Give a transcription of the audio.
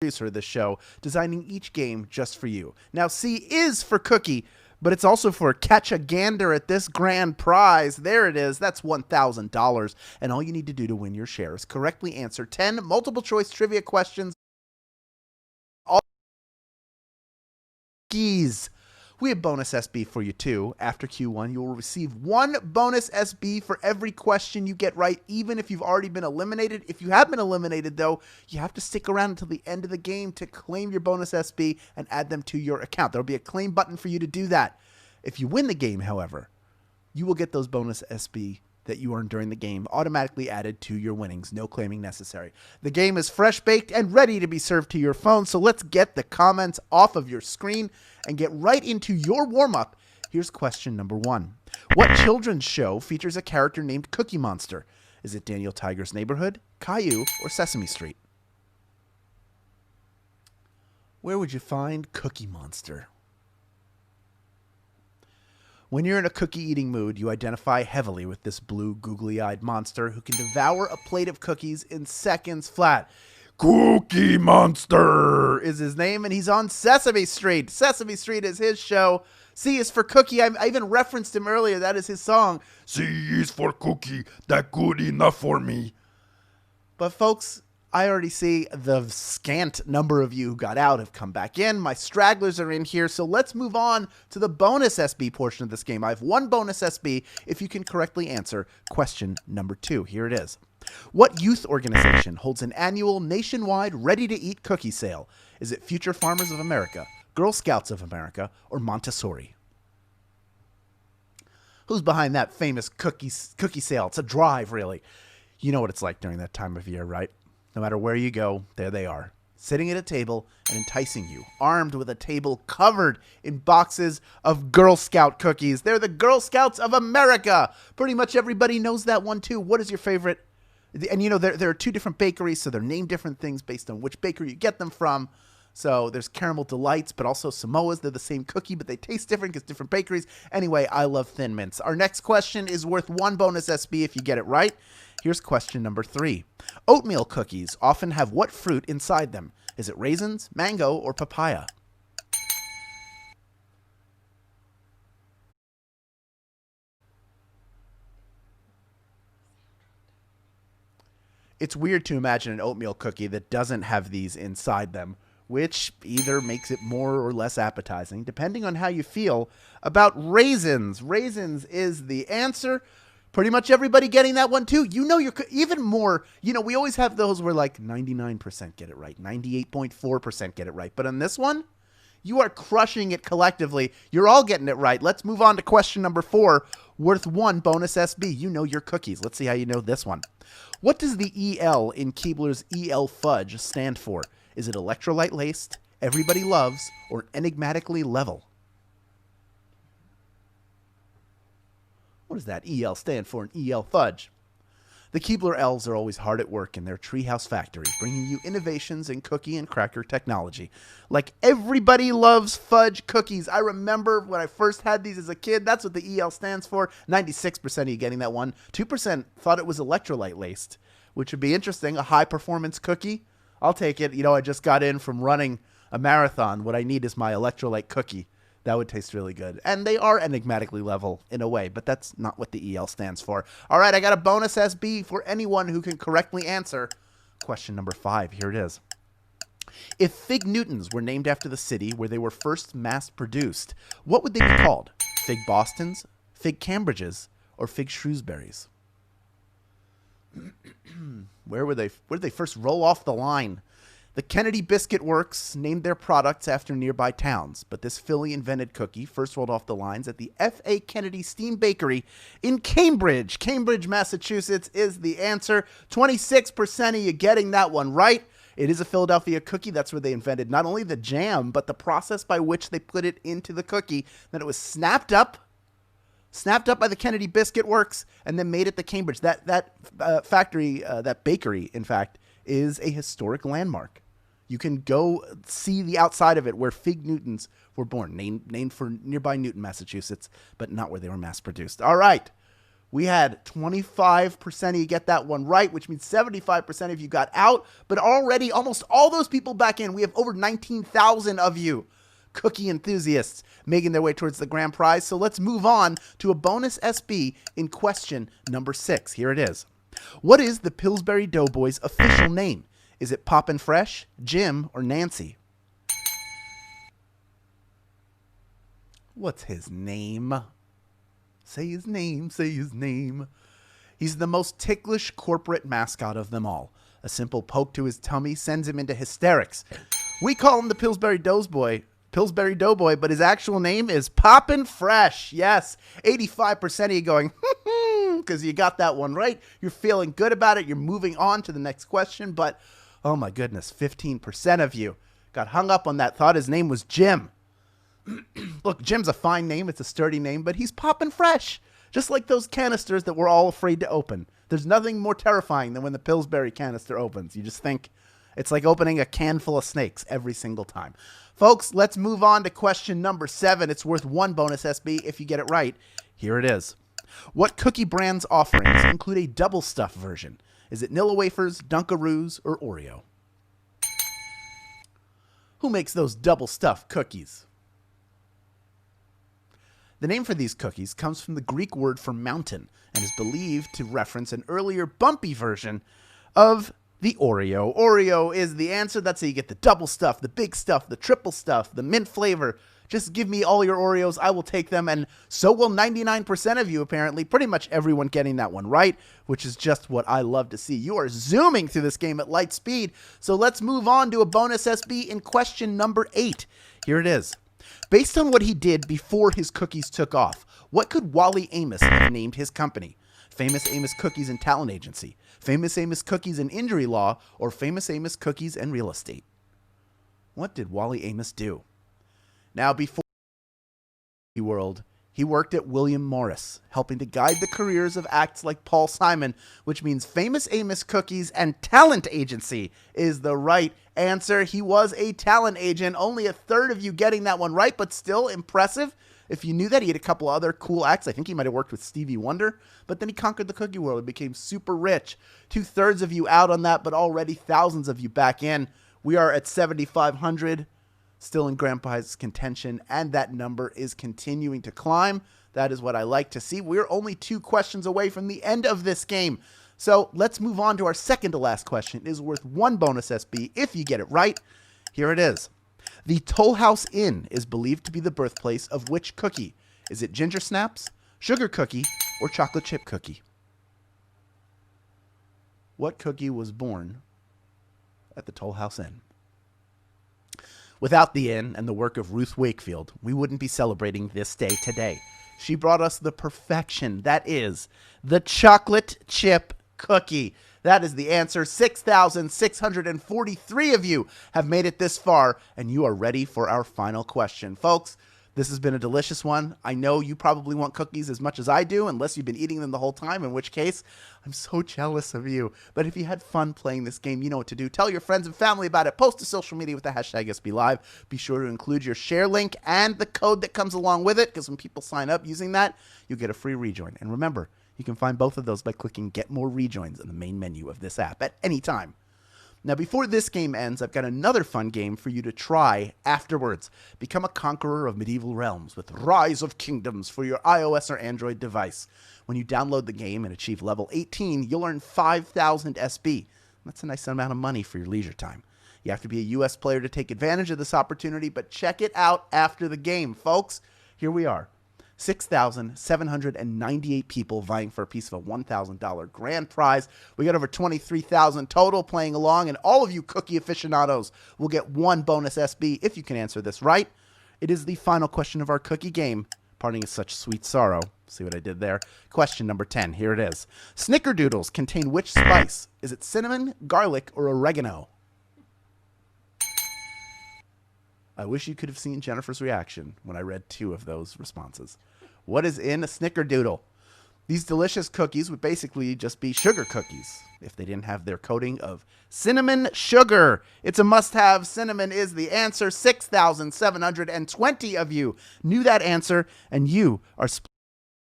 producer of this show, designing each game just for you. Now, C is for cookie, but it's also for catch a gander at this grand prize. There it is. That's $1,000. And all you need to do to win your share is correctly answer 10 multiple choice trivia questions. All keys. We have bonus SB for you too. After Q1, you will receive 1 bonus SB for every question you get right, even if you've already been eliminated. If you have been eliminated, though, you have to stick around until the end of the game to claim your bonus SB and add them to your account. There will be a claim button for you to do that. If you win the game, however, you will get those bonus SB that you earned during the game automatically added to your winnings. No claiming necessary. The game is fresh baked and ready to be served to your phone, so let's get the comments off of your screen and get right into your warm-up. Here's question number 1. What children's show features a character named Cookie Monster? Is it Daniel Tiger's Neighborhood, Caillou, or Sesame Street? Where would you find Cookie Monster? When you're in a cookie-eating mood, you identify heavily with this blue, googly-eyed monster who can devour a plate of cookies in seconds flat. Cookie Monster is his name, and he's on Sesame Street. Sesame Street is his show. C is for Cookie. I even referenced him earlier. That is his song. C is for Cookie. That good enough for me. But folks, I already see the scant number of you who got out have come back in. My stragglers are in here, so let's move on to the bonus SB portion of this game. I have 1 bonus SB if you can correctly answer question number 2. Here it is. What youth organization holds an annual nationwide ready-to-eat cookie sale? Is it Future Farmers of America, Girl Scouts of America, or Montessori? Who's behind that famous cookie sale? It's a drive, really. You know what it's like during that time of year, right? No matter where you go, there they are, sitting at a table and enticing you, armed with a table covered in boxes of Girl Scout cookies. They're the Girl Scouts of America. Pretty much everybody knows that one, too. What is your favorite? And, you know, there are 2 different bakeries, so they're named different things based on which bakery you get them from. So there's Caramel Delights, but also Samoas. They're the same cookie, but they taste different because different bakeries. Anyway, I love Thin Mints. Our next question is worth 1 bonus SB if you get it right. Here's question number 3. Oatmeal cookies often have what fruit inside them? Is it raisins, mango, or papaya? It's weird to imagine an oatmeal cookie that doesn't have these inside them, which either makes it more or less appetizing, depending on how you feel about raisins. Raisins is the answer. Pretty much everybody getting that one, too. You know, you're even more, you know, we always have those where like 99% get it right, 98.4% get it right. But on this one, you are crushing it collectively. You're all getting it right. Let's move on to question number 4, worth 1 bonus SB. You know your cookies. Let's see how you know this one. What does the EL in Keebler's EL Fudge stand for? Is it electrolyte laced, everybody loves, or enigmatically level? What does that EL stand for in EL Fudge? The Keebler elves are always hard at work in their treehouse factory, bringing you innovations in cookie and cracker technology. Like everybody loves fudge cookies. I remember when I first had these as a kid, that's what the EL stands for. 96% of you getting that one. 2% thought it was electrolyte laced, which would be interesting. A high performance cookie. I'll take it. You know, I just got in from running a marathon. What I need is my electrolyte cookie. That would taste really good. And they are enigmatically level in a way, but that's not what the EL stands for. All right, I got a bonus SB for anyone who can correctly answer question number 5. Here it is. If Fig Newtons were named after the city where they were first mass-produced, what would they be called? Fig Bostons, Fig Cambridges, or Fig Shrewsburys? Where did they first roll off the line? The Kennedy Biscuit Works named their products after nearby towns, but this Philly-invented cookie first rolled off the lines at the F.A. Kennedy Steam Bakery in Cambridge. Cambridge, Massachusetts is the answer. 26% of you getting that one right. It is a Philadelphia cookie. That's where they invented not only the jam, but the process by which they put it into the cookie. Then it was snapped up by the Kennedy Biscuit Works, and then made it to Cambridge. That factory, that bakery, in fact, is a historic landmark. You can go see the outside of it where Fig Newtons were born, named for nearby Newton, Massachusetts, but not where they were mass-produced. All right, We had 25% of you get that one right, which means 75% of you got out, but already almost all those people back in. We have over 19,000 of you cookie enthusiasts making their way towards the grand prize. So let's move on to a bonus SB in question number 6. Here it is. What is the Pillsbury Doughboys' official name? Is it Poppin' Fresh, Jim, or Nancy? What's his name? Say his name, say his name. He's the most ticklish corporate mascot of them all. A simple poke to his tummy sends him into hysterics. We call him the Pillsbury Doughboy, but his actual name is Poppin' Fresh. Yes, 85% of you going, because you got that one right. You're feeling good about it. You're moving on to the next question, but oh my goodness, 15% of you got hung up on that thought. His name was Jim. Look, Jim's a fine name. It's a sturdy name, but he's popping fresh. Just like those canisters that we're all afraid to open. There's nothing more terrifying than when the Pillsbury canister opens. You just think it's like opening a can full of snakes every single time. Folks, let's move on to question number 7. It's worth 1 bonus SB if you get it right. Here it is. What cookie brand's offerings include a double stuff version? Is it Nilla Wafers, Dunkaroos, or Oreo? Who makes those double stuff cookies? The name for these cookies comes from the Greek word for mountain and is believed to reference an earlier bumpy version of the Oreo. Oreo is the answer. That's how you get the double stuff, the big stuff, the triple stuff, the mint flavor. Just give me all your Oreos. I will take them. And so will 99% of you, apparently. Pretty much everyone getting that one right, which is just what I love to see. You are zooming through this game at light speed. So let's move on to a bonus SB in question number 8. Here it is. Based on what he did before his cookies took off, what could Wally Amos have named his company? Famous Amos Cookies and Talent Agency, Famous Amos Cookies and Injury Law, or Famous Amos Cookies and Real Estate? What did Wally Amos do? Now, before the world, he worked at William Morris, helping to guide the careers of acts like Paul Simon, which means Famous Amos Cookies and Talent Agency is the right answer. He was a talent agent. Only a third of you getting that one right, but still impressive. If you knew that, he had a couple other cool acts. I think he might have worked with Stevie Wonder, but then he conquered the cookie world and became super rich. 2/3 of you out on that, but already thousands of you back in. We are at 7,500. Still in grand prize contention, and that number is continuing to climb. That is what I like to see. We're only 2 questions away from the end of this game. So let's move on to our second to last question. It is worth 1 bonus SB if you get it right. Here it is. The Toll House Inn is believed to be the birthplace of which cookie? Is it Ginger Snaps, Sugar Cookie, or Chocolate Chip Cookie? What cookie was born at the Toll House Inn? Without the inn and the work of Ruth Wakefield, we wouldn't be celebrating this day today. She brought us the perfection that is the chocolate chip cookie. That is the answer. 6,643 of you have made it this far, and you are ready for our final question. Folks, this has been a delicious one. I know you probably want cookies as much as I do, unless you've been eating them the whole time, in which case, I'm so jealous of you. But if you had fun playing this game, you know what to do. Tell your friends and family about it. Post to social media with the hashtag SBLive. Be sure to include your share link and the code that comes along with it, because when people sign up using that, you get a free rejoin. And remember, you can find both of those by clicking Get More Rejoins in the main menu of this app at any time. Now, before this game ends, I've got another fun game for you to try afterwards. Become a conqueror of medieval realms with Rise of Kingdoms for your iOS or Android device. When you download the game and achieve level 18, you'll earn 5,000 SB. That's a nice amount of money for your leisure time. You have to be a US player to take advantage of this opportunity, but check it out after the game, folks. Here we are. 6,798 people vying for a piece of a $1,000 grand prize. We got over 23,000 total playing along, and all of you cookie aficionados will get 1 bonus SB if you can answer this right. It is the final question of our cookie game. Parting is such sweet sorrow. See what I did there? Question number 10. Here it is. Snickerdoodles contain which spice? Is it cinnamon, garlic, or oregano? I wish you could have seen Jennifer's reaction when I read 2 of those responses. What is in a snickerdoodle? These delicious cookies would basically just be sugar cookies if they didn't have their coating of cinnamon sugar. It's a must-have. Cinnamon is the answer. 6,720 of you knew that answer, and you are split